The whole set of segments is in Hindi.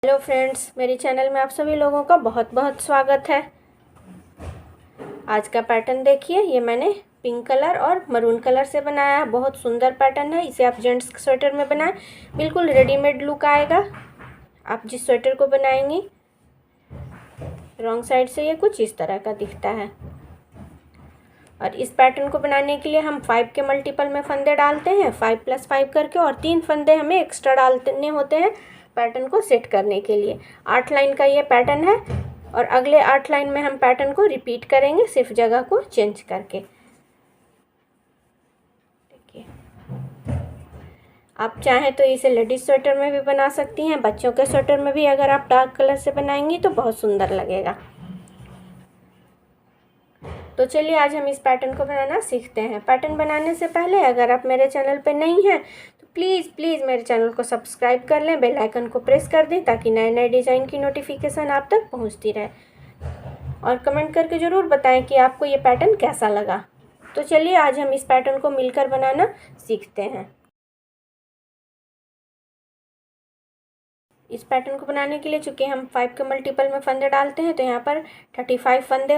हेलो फ्रेंड्स, मेरे चैनल में आप सभी लोगों का बहुत बहुत स्वागत है। आज का पैटर्न देखिए, ये मैंने पिंक कलर और मरून कलर से बनाया है। बहुत सुंदर पैटर्न है। इसे आप जेंट्स स्वेटर में बनाएं, बिल्कुल रेडीमेड लुक आएगा। आप जिस स्वेटर को बनाएंगी, रॉन्ग साइड से ये कुछ इस तरह का दिखता है। और इस पैटर्न को बनाने के लिए हम 5 के मल्टीपल में फंदे डालते हैं, 5 + 5 करके, और 3 फंदे हमें एक्स्ट्रा डालने होते हैं पैटर्न को सेट करने के लिए। 8 लाइन का ये पैटर्न है और अगले 8 लाइन में हम पैटर्न को रिपीट करेंगे, सिर्फ जगह को चेंज करके। देखिए, आप चाहें तो इसे लेडीज स्वेटर में भी बना सकती हैं, बच्चों के स्वेटर में भी अगर आप डार्क कलर से बनाएंगी तो बहुत सुंदर लगेगा। तो चलिए आज हम इस पैटर्न को बनाना सीखते हैं। पैटर्न बनाने से पहले अगर आप मेरे चैनल पर नहीं हैं तो प्लीज़ मेरे चैनल को सब्सक्राइब कर लें, बेल आइकन को प्रेस कर दें ताकि नए नए डिज़ाइन की नोटिफिकेशन आप तक पहुंचती रहे। और कमेंट करके ज़रूर बताएं कि आपको ये पैटर्न कैसा लगा। तो चलिए आज हम इस पैटर्न को मिलकर बनाना सीखते हैं। इस पैटर्न को बनाने के लिए चूँकि हम 5 के मल्टीपल में फंदे डालते हैं तो यहाँ पर 35 फंदे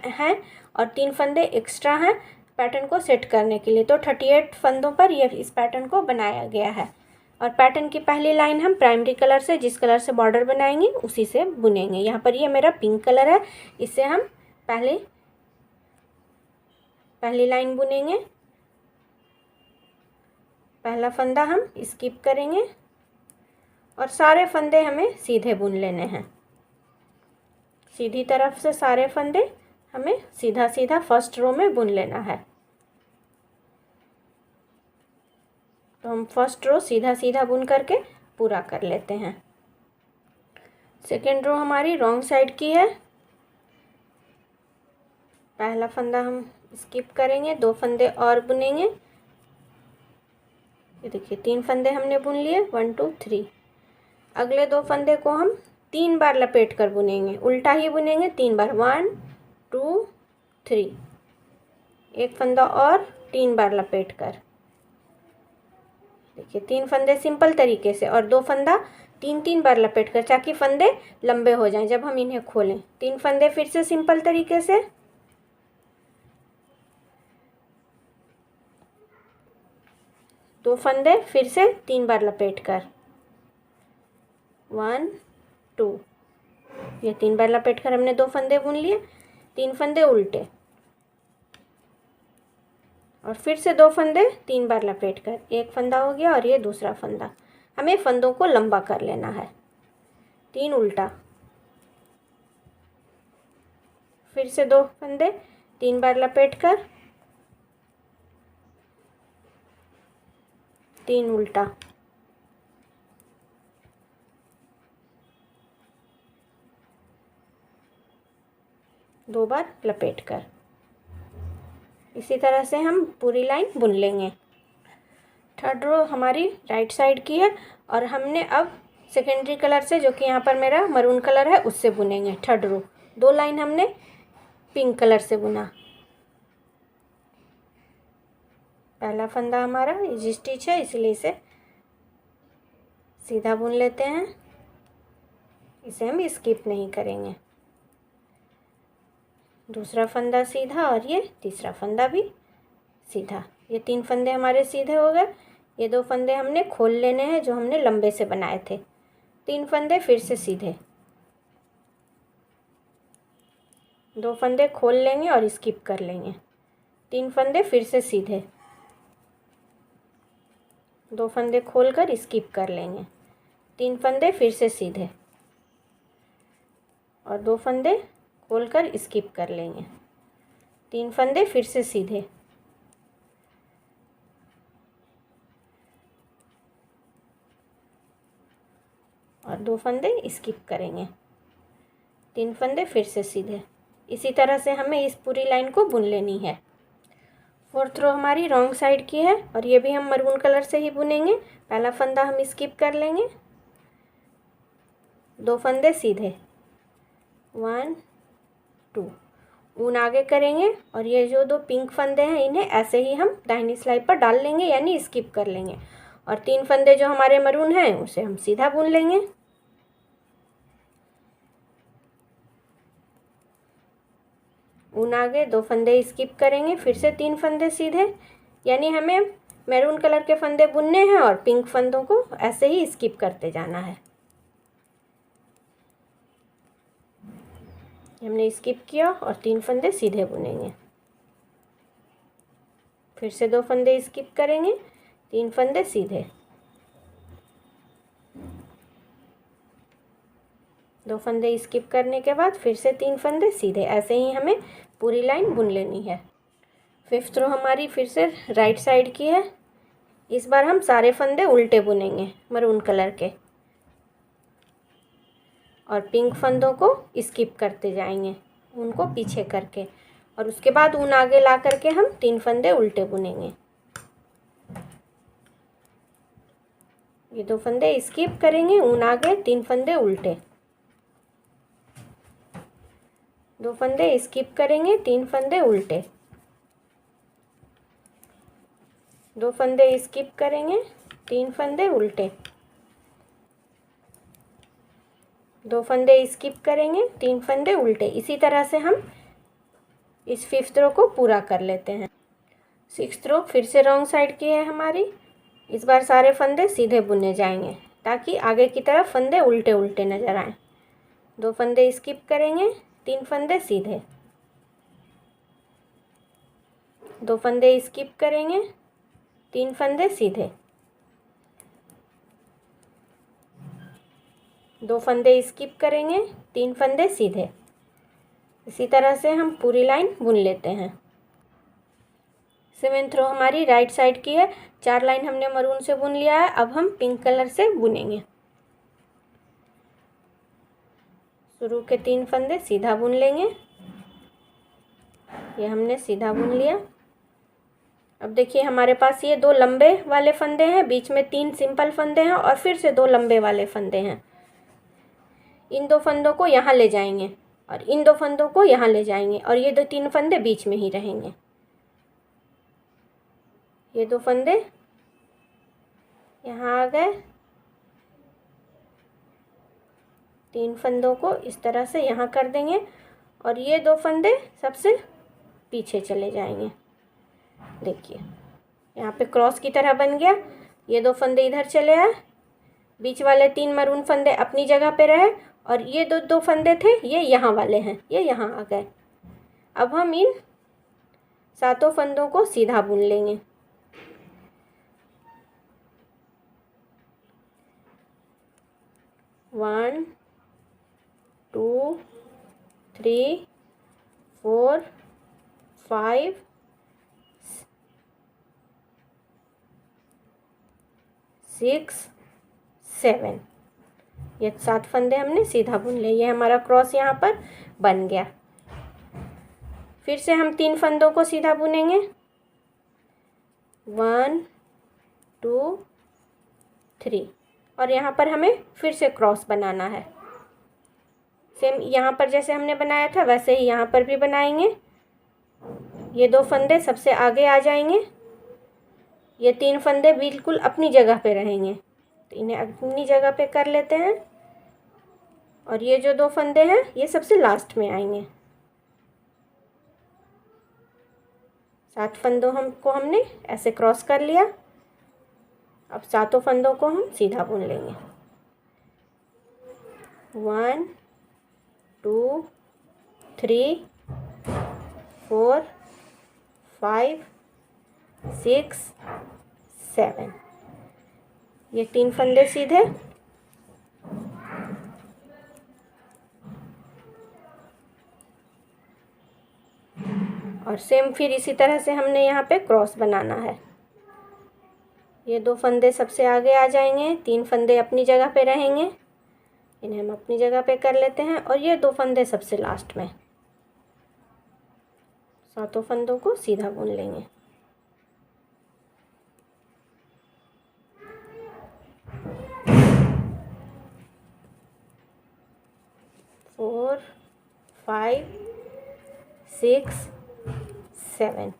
हैं और 3 फंदे एक्स्ट्रा हैं पैटर्न को सेट करने के लिए। तो 38 फंदों पर ये इस पैटर्न को बनाया गया है। और पैटर्न की पहली लाइन हम प्राइमरी कलर से, जिस कलर से बॉर्डर बनाएंगे उसी से बुनेंगे। यहाँ पर ये मेरा पिंक कलर है, इससे हम पहली लाइन बुनेंगे। पहला फंदा हम स्किप करेंगे और सारे फंदे हमें सीधे बुन लेने हैं। सीधी तरफ से सारे फंदे हमें सीधा सीधा फर्स्ट रो में बुन लेना है। तो हम फर्स्ट रो सीधा सीधा बुन करके पूरा कर लेते हैं। सेकेंड रो हमारी रॉन्ग साइड की है। पहला फंदा हम स्किप करेंगे, 2 फंदे और बुनेंगे। ये देखिए 3 फंदे हमने बुन लिए, 1 2 3। अगले 2 फंदे को हम 3 बार लपेट कर बुनेंगे, उल्टा ही बुनेंगे 3 बार, 1 2 3। एक फंदा और 3 बार लपेट कर। देखिए 3 फंदे सिंपल तरीके से और 2 फंदा 3 बार लपेट कर, ताकि फंदे लंबे हो जाएं जब हम इन्हें खोलें। 3 फंदे फिर से सिंपल तरीके से, 2 फंदे फिर से 3 बार लपेट कर, 1 2। ये 3 बार लपेट कर हमने 2 फंदे बुन लिए। 3 फंदे उल्टे और फिर से 2 फंदे 3 बार लपेट कर, एक फंदा हो गया और ये दूसरा फंदा। हमें फंदों को लंबा कर लेना है। 3 उल्टा, फिर से 2 फंदे 3 बार लपेट कर, 3 उल्टा, दो बार लपेट कर। इसी तरह से हम पूरी लाइन बुन लेंगे। थर्ड रो हमारी राइट साइड की है और हमने अब सेकेंडरी कलर से, जो कि यहाँ पर मेरा मरून कलर है, उससे बुनेंगे। थर्ड रो 2 लाइन हमने पिंक कलर से बुना। पहला फंदा हमारा इजी स्टिच है, इसलिए इसे सीधा बुन लेते हैं। इसे हम स्किप नहीं करेंगे। दूसरा फंदा सीधा और ये तीसरा फंदा भी सीधा। ये 3 फंदे हमारे सीधे हो गए। ये 2 फंदे हमने खोल लेने हैं जो हमने लंबे से बनाए थे। 3 फंदे फिर से सीधे, 2 फंदे खोल लेंगे और स्किप कर लेंगे। 3 फंदे फिर से सीधे, 2 फंदे खोल कर स्किप कर लेंगे। 3 फंदे फिर से सीधे और 2 फंदे खोलकर स्किप कर लेंगे। 3 फंदे फिर से सीधे और 2 फंदे स्किप करेंगे। 3 फंदे फिर से सीधे। इसी तरह से हमें इस पूरी लाइन को बुन लेनी है। फोर्थ रो हमारी रॉन्ग साइड की है और ये भी हम मरून कलर से ही बुनेंगे। पहला फंदा हम स्किप कर लेंगे, 2 फंदे सीधे, 1 2। ऊन आगे करेंगे और ये जो 2 पिंक फंदे हैं इन्हें ऐसे ही हम दाहिनी सिलाई पर डाल लेंगे, यानी स्किप कर लेंगे। और 3 फंदे जो हमारे मरून हैं उसे हम सीधा बुन लेंगे। ऊन आगे, 2 फंदे स्किप करेंगे, फिर से 3 फंदे सीधे, यानी हमें मैरून कलर के फंदे बुनने हैं और पिंक फंदों को ऐसे ही स्किप करते जाना है। हमने स्किप किया और 3 फंदे सीधे बुनेंगे, फिर से 2 फंदे स्किप करेंगे, 3 फंदे सीधे, 2 फंदे स्किप करने के बाद फिर से 3 फंदे सीधे। ऐसे ही हमें पूरी लाइन बुन लेनी है। 5th रो हमारी फिर से राइट साइड की है। इस बार हम सारे फंदे उल्टे बुनेंगे मरून कलर के, और पिंक फंदों को स्किप करते जाएंगे उनको पीछे करके, और उसके बाद ऊन आगे ला करके हम 3 फंदे उल्टे बुनेंगे। ये 2 फंदे स्किप करेंगे, ऊन आगे, 3 फंदे उल्टे, 2 फंदे स्किप करेंगे, 3 फंदे उल्टे, 2 फंदे स्किप करेंगे, 3 फंदे उल्टे, 2 फंदे स्किप करेंगे, 3 फंदे उल्टे। इसी तरह से हम इस 5th रो को पूरा कर लेते हैं। 6th रो फिर से रॉन्ग साइड की है हमारी। इस बार सारे फंदे सीधे बुने जाएंगे ताकि आगे की तरफ फंदे उल्टे उल्टे नज़र आए। 2 फंदे स्किप करेंगे, 3 फंदे सीधे, 2 फंदे स्किप करेंगे, 3 फंदे सीधे, 2 फंदे स्किप करेंगे, 3 फंदे सीधे। इसी तरह से हम पूरी लाइन बुन लेते हैं। 7th रो हमारी राइट साइड की है। 4 लाइन हमने मरून से बुन लिया है, अब हम पिंक कलर से बुनेंगे। शुरू के 3 फंदे सीधा बुन लेंगे, ये हमने सीधा बुन लिया। अब देखिए हमारे पास ये 2 लंबे वाले फंदे हैं, बीच में 3 सिंपल फंदे हैं और फिर से 2 लंबे वाले फंदे हैं। इन 2 फंदों को यहाँ ले जाएंगे और इन 2 फंदों को यहाँ ले जाएंगे, और ये 3 फंदे बीच में ही रहेंगे। ये 2 फंदे यहाँ आ गए, 3 फंदों को इस तरह से यहाँ कर देंगे और ये 2 फंदे सबसे पीछे चले जाएंगे। देखिए यहाँ पे क्रॉस की तरह बन गया। ये 2 फंदे इधर चले आए, बीच वाले 3 मरून फंदे अपनी जगह पे रहे, और ये 2 फंदे थे ये यहाँ वाले हैं, ये यहाँ आ गए। अब हम इन 7 फंदों को सीधा बुन लेंगे। वन, 2, 3, 4, 5, 6, 7। ये 7 फंदे हमने सीधा बुन लिए। ये हमारा क्रॉस यहाँ पर बन गया। फिर से हम 3 फंदों को सीधा बुनेंगे। 1, 2, 3, और यहाँ पर हमें फिर से क्रॉस बनाना है। सेम यहाँ पर जैसे हमने बनाया था वैसे ही यहाँ पर भी बनाएंगे। ये 2 फंदे सबसे आगे आ जाएंगे, ये 3 फंदे बिल्कुल अपनी जगह पे रहेंगे, तो इन्हें अपनी जगह पे कर लेते हैं, और ये जो 2 फंदे हैं ये सबसे लास्ट में आएंगे। 7 फंदों हमने ऐसे क्रॉस कर लिया। अब 7 फंदों को हम सीधा बुन लेंगे। 1, 2, 3, 4, 5, 6, 7। ये 3 फंदे सीधे, और सेम फिर इसी तरह से हमने यहाँ पे क्रॉस बनाना है। ये 2 फंदे सबसे आगे आ जाएंगे, 3 फंदे अपनी जगह पे रहेंगे, इन्हें हम अपनी जगह पे कर लेते हैं, और ये 2 फंदे सबसे लास्ट में। 7 फंदों को सीधा बुन लेंगे। फोर, 5, 6, 7।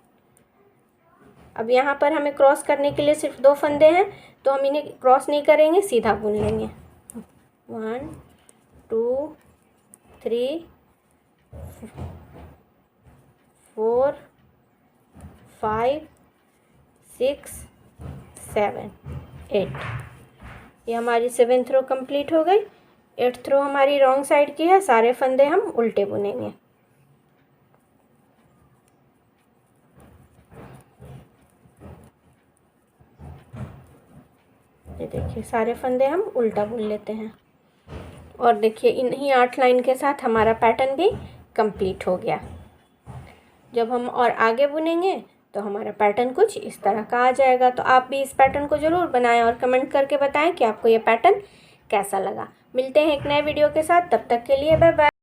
अब यहाँ पर हमें क्रॉस करने के लिए सिर्फ 2 फंदे हैं, तो हम इन्हें क्रॉस नहीं करेंगे, सीधा बुन लेंगे। 1, 2, 3, 4 5 6 7 8। ये हमारी 7th रो कंप्लीट हो गई। 8th रो हमारी रॉन्ग साइड की है, सारे फंदे हम उल्टे बुनेंगे। ये देखिए सारे फंदे हम उल्टा बुन लेते हैं। और देखिए इन्हीं 8 लाइन के साथ हमारा पैटर्न भी कंप्लीट हो गया। जब हम और आगे बुनेंगे तो हमारा पैटर्न कुछ इस तरह का आ जाएगा। तो आप भी इस पैटर्न को ज़रूर बनाएं और कमेंट करके बताएं कि आपको ये पैटर्न कैसा लगा। मिलते हैं एक नए वीडियो के साथ, तब तक के लिए बाय बाय।